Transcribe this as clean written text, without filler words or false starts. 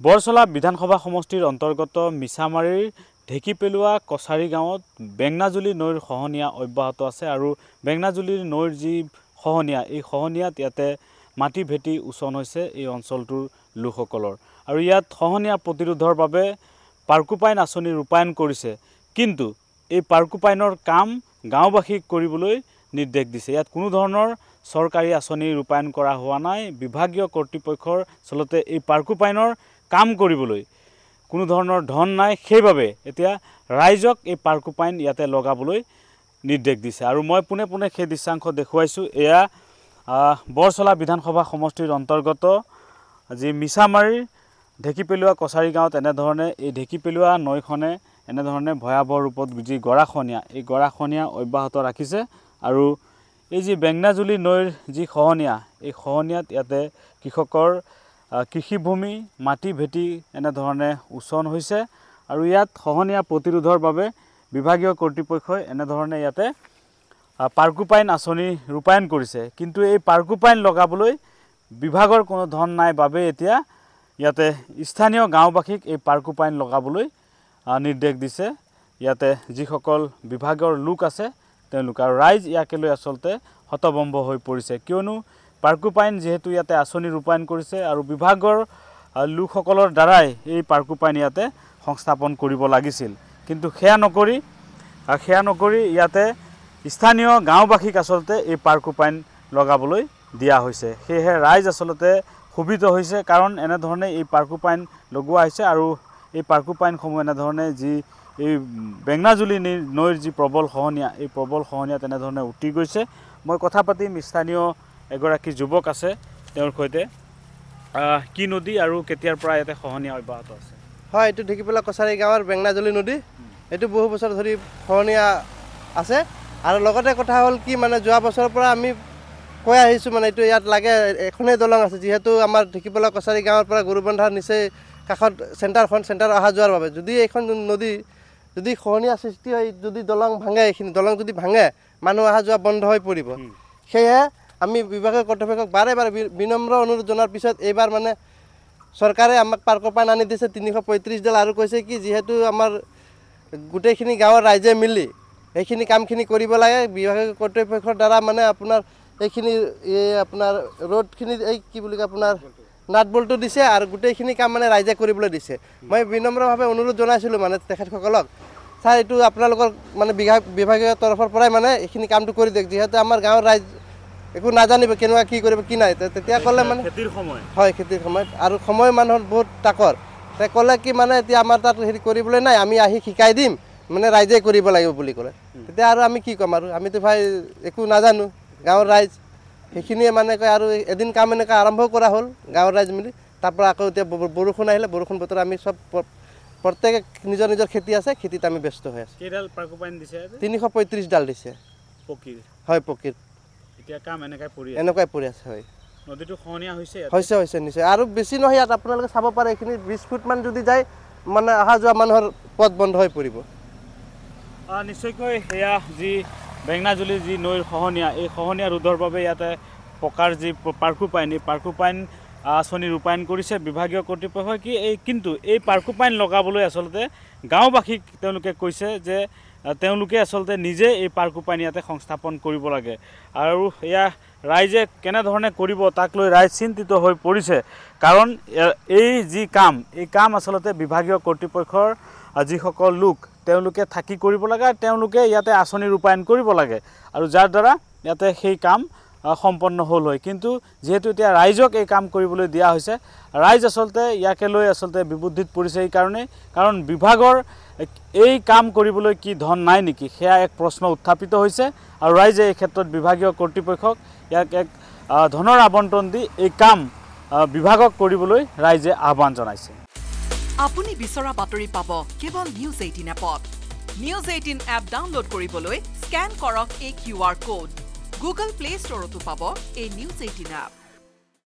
বৰচলা বিধানসভা সমষ্টিৰ অন্তৰ্গত মিছামাৰীৰ ঢেকিপেলুৱা কছাৰী গাঁৱত বেঙনাজুলি নৈৰ খহনীয়া অব্যাহত আছে আৰু বেঙনাজুলিৰ নৈৰ যি খহনীয়া এই খহনীয়াত ইয়াতে মাটি ভেটি উচন হৈছে এই অঞ্চলটোৰ লোকসকলৰ আৰু ইয়াত খহনীয়া প্ৰতিৰোধৰ বাবে পাৰ্কোপাইন আঁচনি ৰূপায়ণ কৰিছে কিন্তু এই পাৰ্কোপাইনৰ কাম গাঁওবাসীক কৰিবলৈ নিৰ্দেশ দিছে ইয়াত কোনো ধৰণৰ চৰকাৰী আঁচনি ৰূপায়ণ কৰা হোৱা নাই বিভাগীয় কৰ্তৃপক্ষৰ চলতে এই পাৰ্কোপাইনৰ কাম কৰিবলৈ কোনো ধৰণৰ ধন নাই সেইভাবে এতিয়া ৰাইজক এই পাৰ্কোপাইন ইয়াতে লগাবলৈ নিৰ্দেশ দিছে আৰু মই পুনে পুনে সেই দৃশ্যাংশ দেখুৱাইছো এয়া বৰচলা বিধানসভা সমষ্টিৰ অন্তৰ্গত যি মিছামাৰীৰ ঢেকিপেলুৱা কছাৰী গাঁৱত এনেধৰণে এই ঢেকিপেলুৱা নৈখনে এনেধৰণে ভয়াৱহ ৰূপত যি গৰাখহনীয়া এই গৰাখহনীয়া অব্যাহত ৰাখিছে আৰু এই যি বেঙনাজুলি নৈৰ যি খহনীয়া এই খহনীয়াত ইয়াতে কৃষকৰ কৃষিভূমি মাটি ভেটি এনেধৰণে উচন হৈছে আৰু ইয়াত খহনীয়া প্ৰতিৰোধৰ বাবে বিভাগীয় কৰ্তৃপক্ষই এনেধৰণে ইয়াতে পাৰ্কোপাইন আঁচনি ৰূপায়ণ কৰিছে কিন্তু এই পাৰ্কোপাইন লগাবলৈ বিভাগৰ কোনো ধন নাই বাবে এতিয়া ইয়াতে স্থানীয় গাঁওবাসীক এই পাৰ্কোপাইন লগাবলৈ নিৰ্দেশ দিছে ইয়াতে যিসকল বিভাগৰ লোক আছে তেওঁলোক আৰু ৰাইজ ইয়াকে লৈ আচলতে হতভম্ব হৈ পৰিছে কিয়নো পাৰ্কোপাইন যেহেতু ইয়াতে আঁচনি ৰূপায়ণ কৰিছে আৰু বিভাগৰ লোকসকলৰ দ্বাৰাই এই পাৰ্কোপাইন ইয়াতে সংস্থাপন কৰিব লাগিছিল কিন্তু সেয়া নকৰি ইয়াতে স্থানীয় গাঁওবাসীক আচলতে এই পাৰ্কোপাইন লগাবলৈ দিয়া হৈছে সেয়েহে ৰাইজ আচলতে ক্ষোভিত হৈছে কাৰণ এনেধৰণে এই পাৰ্কোপাইন লগোৱা হৈছে আৰু এই পাৰ্কোপাইনসমূহ এনেধৰণে যি এই বেঙনাজুলি নৈৰ যি প্ৰবল খহনীয়া এই প্ৰবল খহনীয়া তেনেধৰণে উটি গৈছে মই কথা পাতিম স্থানীয় এগৰাকী যুৱক আছে তেওঁৰ সৈতে কি নদী আৰু কেতিয়াৰ পৰা ইয়াতে খহনীয়া অব্যাহত আছে হয় এইটো ঢেকিপেলুৱা কছাৰী গাঁৱৰ বেঙনাজুলি নদী এইটো বহু বছৰ ধৰি খহনীয়া আছে আৰু লগতে কথা হ'ল কি মানে যোৱা বছৰৰ পৰা আমি কৈ আহিছোঁ মানে এইটো ইয়াত লাগে এখনেই দলং আছে যিহেতু আমাৰ ঢেকিপেলুৱা কছাৰী গাঁৱৰ পৰা গৰুবন্ধাৰ নিচেই কাষত চেণ্টাৰ অহা যোৱাৰ বাবে যদি এইখন নদী যদি খহনীয়া সৃষ্টি হয় যদি দলং ভাঙে এইখিনি দলং যদি ভাঙে মানুহ অহা যোৱা বন্ধ হৈ পৰিব সেয়েহে আমি বিভাগীয় কৰ্তৃপক্ষক বাৰে বাৰে বিনম্ৰ অনুৰোধ জনাৰ পিছত এইবাৰ মানে চৰকাৰে আমাক পাৰ্কোপাইন আনি দিছে 335 ডাল আৰু কৈছে কি যেহেতু আমাৰ গোটেইখিনি গাঁৱৰ ৰাইজে মিলি এইখিনি কামখিনি কৰিব লাগে বিভাগীয় কৰ্তৃপক্ষৰ দ্বাৰা মানে আপোনাৰ এইখিনি আপোনাৰ ৰোডখিনি এই কি বুলি কয় আপোনাৰ নাট বল্টু দিছে আৰু গোটেইখিনি কাম মানে ৰাইজে কৰিবলৈ দিছে মই বিনম্ৰভাৱে অনুৰোধ জনাইছিলোঁ মানে তেখেতসকলক ছাৰ এইটো আপোনালোকৰ মানে বিভাগীয় তৰফৰ পৰাই মানে এইখিনি কামটো কৰি দিয়ক যিহেতু আমাৰ গাঁৱৰ ৰাইজ একো নাজানিব কেনেকুৱা কি কৰিব কি নাই তেতিয়া ক'লে মানে খেতিৰ সময় হয় খেতিৰ সময়ত আৰু সময় মানুহৰ বহুত তাকৰ তাই ক'লে কি মানে এতিয়া আমাৰ তাত হেৰি কৰিবলৈ নাই আমি আহি শিকাই দিম মানে ৰাইজে কৰিব লাগিব বুলি ক'লে তেতিয়া আৰু আমি কি ক'ম আৰু আমিতো ভাই একো নাজানো গাঁৱৰ ৰাইজ সেইখিনিয়ে মানে কয় আৰু এদিন কাম এনেকৈ আৰম্ভ কৰা হ'ল গাঁৱৰ ৰাইজ মিলি তাৰপৰা আকৌ এতিয়া বৰষুণ আহিলে বৰষুণ বতৰ আমি চব প্ৰত্যেকে নিজৰ নিজৰ খেতি আছে খেতিত আমি ব্যস্ত হৈ আছোঁ কেইডাল পাৰ্কোপাইন দিছে 335 ডাল দিছে পকীৰ হয় পকীৰ এতিয়া কাম এনেকুৱাই পৰি আছে হয় নদীটো খহনীয়া হৈছে নিশ্চয় আৰু বেছি নহয় ইয়াত আপোনালোকে চাব পাৰে এইখিনি 20 ফুটমান যদি যায় মানে অহা যোৱা মানুহৰ পথ বন্ধ হৈ পৰিব নিশ্চয়কৈ সেয়া যি বেঙনাজুলি যি নৈৰ খহনীয়া এই খহনীয়া ৰোধৰ বাবে ইয়াতে পকাৰ যি পাৰ্কোপাইন এই পাৰ্কোপাইন আঁচনি ৰূপায়ণ কৰিছে বিভাগীয় কৰ্তৃপক্ষই কিন্তু এই পাৰ্কোপাইন লগাবলৈ আচলতে গাঁওবাসীক তেওঁলোকে কৈছে যে তেওঁলোকে আচলতে নিজে এই পাৰ্কোপাইন ইয়াতে সংস্থাপন কৰিব লাগে আৰু এয়া ৰাইজে কেনেধৰণে কৰিব তাক লৈ ৰাইজ চিন্তিত হৈ পৰিছে কাৰণ এই যি কাম আচলতে বিভাগীয় কৰ্তৃপক্ষৰ যিসকল লোক তেওঁলোকে থাকি কৰিব লাগে তেওঁলোকে ইয়াতে আঁচনি ৰূপায়ণ কৰিব লাগে আৰু যাৰ দ্বাৰা ইয়াতে সেই কাম সম্পন্ন হ'ল হয় কিন্তু যেহেতু এতিয়া ৰাইজক এই কাম কৰিবলৈ দিয়া হৈছে ৰাইজ আচলতে ইয়াকে লৈ আচলতে বিবুদ্ধিত পৰিছে এই কাৰণেই কাৰণ বিভাগৰ এই কাম কৰিবলৈ কি ধন নাই নেকি সেয়া এক প্ৰশ্ন উত্থাপিত হৈছে আৰু ৰাইজে এই ক্ষেত্ৰত বিভাগীয় কৰ্তৃপক্ষক ইয়াক এক ধনৰ আবণ্টন দি এই কাম বিভাগক কৰিবলৈ ৰাইজে আহ্বান জনাইছে আপুনি বিচৰা বাতৰি পাব কেৱল নিউজ 18 এপত নিউজ 18 এপ ডাউনলোড কৰিবলৈ স্ক্যান কৰক এই QR কোড গুগল প্লে ষ্টৰতো পাব এই নিউজ 18 এপ